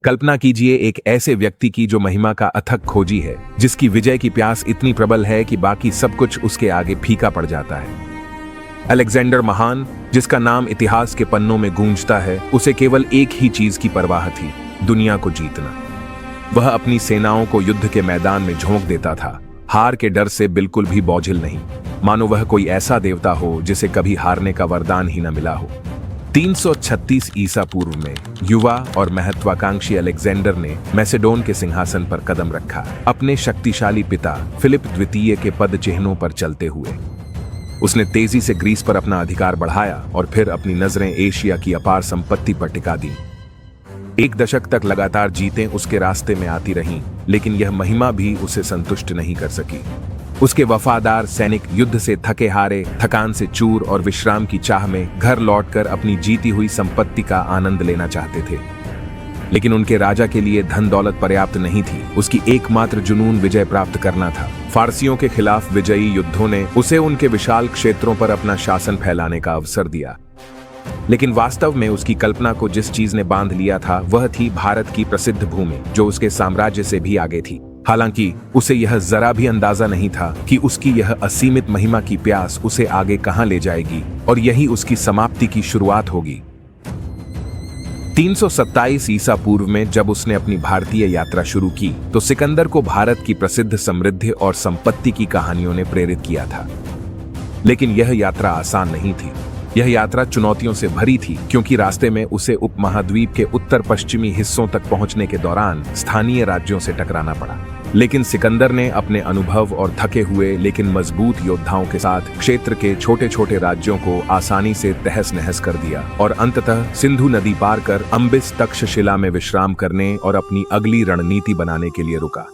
कल्पना कीजिए एक ऐसे व्यक्ति की जो महिमा का अथक खोजी है, जिसकी विजय की प्यास इतनी प्रबल है कि बाकी सब कुछ उसके आगे फीका पड़ जाता है। अलेक्जेंडर महान, जिसका नाम इतिहास के पन्नों में गूंजता है, उसे केवल एक ही चीज की परवाह थी, दुनिया को जीतना। वह अपनी सेनाओं को युद्ध के मैदान में झोंक देता था, हार के डर से बिल्कुल भी बोझिल नहीं, मानो वह कोई ऐसा देवता हो जिसे कभी हारने का वरदान ही न मिला हो। 336 ईसा पूर्व में युवा और महत्वाकांक्षी अलेक्जेंडर ने मैसेडोन के सिंहासन पर कदम रखा, अपने शक्तिशाली पिता फिलिप द्वितीय के पद चिन्हों पर चलते हुए। उसने तेजी से ग्रीस पर अपना अधिकार बढ़ाया और फिर अपनी नजरें एशिया की अपार संपत्ति पर टिका दी। एक दशक तक लगातार जीतें उसके रास्ते में आती रहीं, लेकिन यह महिमा भी उसे संतुष्ट नहीं कर सकी। उसके वफादार सैनिक युद्ध से थके हारे, थकान से चूर और विश्राम की चाह में घर लौटकर अपनी जीती हुई संपत्ति का आनंद लेना चाहते थे। लेकिन उनके राजा के लिए धन दौलत पर्याप्त नहीं थी। उसकी एकमात्र जुनून विजय प्राप्त करना था। फारसियों के खिलाफ विजयी युद्धों ने उसे उनके विशाल क्षेत्रों पर अपना शासन फैलाने का अवसर दिया, लेकिन वास्तव में उसकी कल्पना को जिस चीज ने बांध लिया था वह थी भारत की प्रसिद्ध भूमि, जो उसके साम्राज्य से भी आगे थी। हालांकि उसे यह जरा भी अंदाजा नहीं था कि उसकी यह असीमित महिमा की प्यास उसे आगे कहां ले जाएगी, और यही उसकी समाप्ति की शुरुआत होगी। 327 ईसा पूर्व में जब उसने अपनी भारतीय यात्रा शुरू की, तो सिकंदर को भारत की प्रसिद्ध समृद्धि और संपत्ति की कहानियों ने प्रेरित किया था। लेकिन यह यात्रा आसान नहीं थी। यह यात्रा चुनौतियों से भरी थी, क्योंकि रास्ते में उसे उपमहाद्वीप के उत्तर पश्चिमी हिस्सों तक पहुंचने के दौरान स्थानीय राज्यों से टकराना पड़ा। लेकिन सिकंदर ने अपने अनुभव और थके हुए लेकिन मजबूत योद्धाओं के साथ क्षेत्र के छोटे छोटे राज्यों को आसानी से तहस नहस कर दिया और अंततः सिंधु नदी पार कर अम्बिस तक्षशिला में विश्राम करने और अपनी अगली रणनीति बनाने के लिए रुका।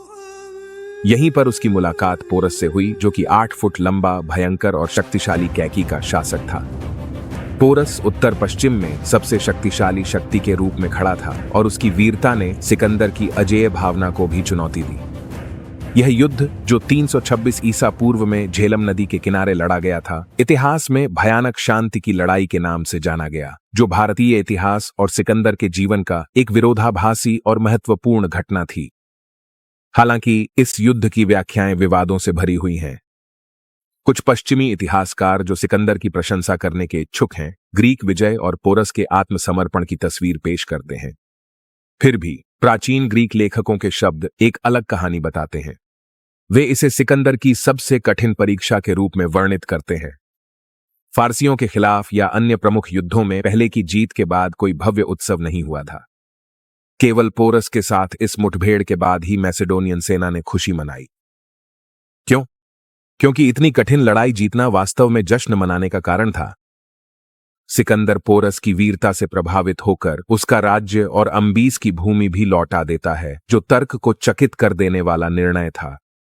यहीं पर उसकी मुलाकात पोरस से हुई, जो कि 8 फुट लंबा, भयंकर और शक्तिशाली कैकी का शासक था। पोरस उत्तर पश्चिम में सबसे शक्तिशाली शक्ति के रूप में खड़ा था और उसकी वीरता ने सिकंदर की अजेय भावना को भी चुनौती दी। यह युद्ध, जो 326 ईसा पूर्व में झेलम नदी के किनारे लड़ा गया था, इतिहास में भयानक शांति की लड़ाई के नाम से जाना गया, जो भारतीय इतिहास और सिकंदर के जीवन का एक विरोधाभासी और महत्वपूर्ण घटना थी। हालांकि इस युद्ध की व्याख्याएं विवादों से भरी हुई हैं। कुछ पश्चिमी इतिहासकार, जो सिकंदर की प्रशंसा करने के इच्छुक हैं, ग्रीक विजय और पोरस के आत्मसमर्पण की तस्वीर पेश करते हैं। फिर भी प्राचीन ग्रीक लेखकों के शब्द एक अलग कहानी बताते हैं। वे इसे सिकंदर की सबसे कठिन परीक्षा के रूप में वर्णित करते हैं। फारसियों के खिलाफ या अन्य प्रमुख युद्धों में पहले की जीत के बाद कोई भव्य उत्सव नहीं हुआ था। केवल पोरस के साथ इस मुठभेड़ के बाद ही मैसेडोनियन सेना ने खुशी मनाई। क्यों? क्योंकि इतनी कठिन लड़ाई जीतना वास्तव में जश्न मनाने का कारण था। सिकंदर पोरस की वीरता से प्रभावित होकर उसका राज्य और अम्बीस की भूमि भी लौटा देता है, जो तर्क को चकित कर देने वाला निर्णय था।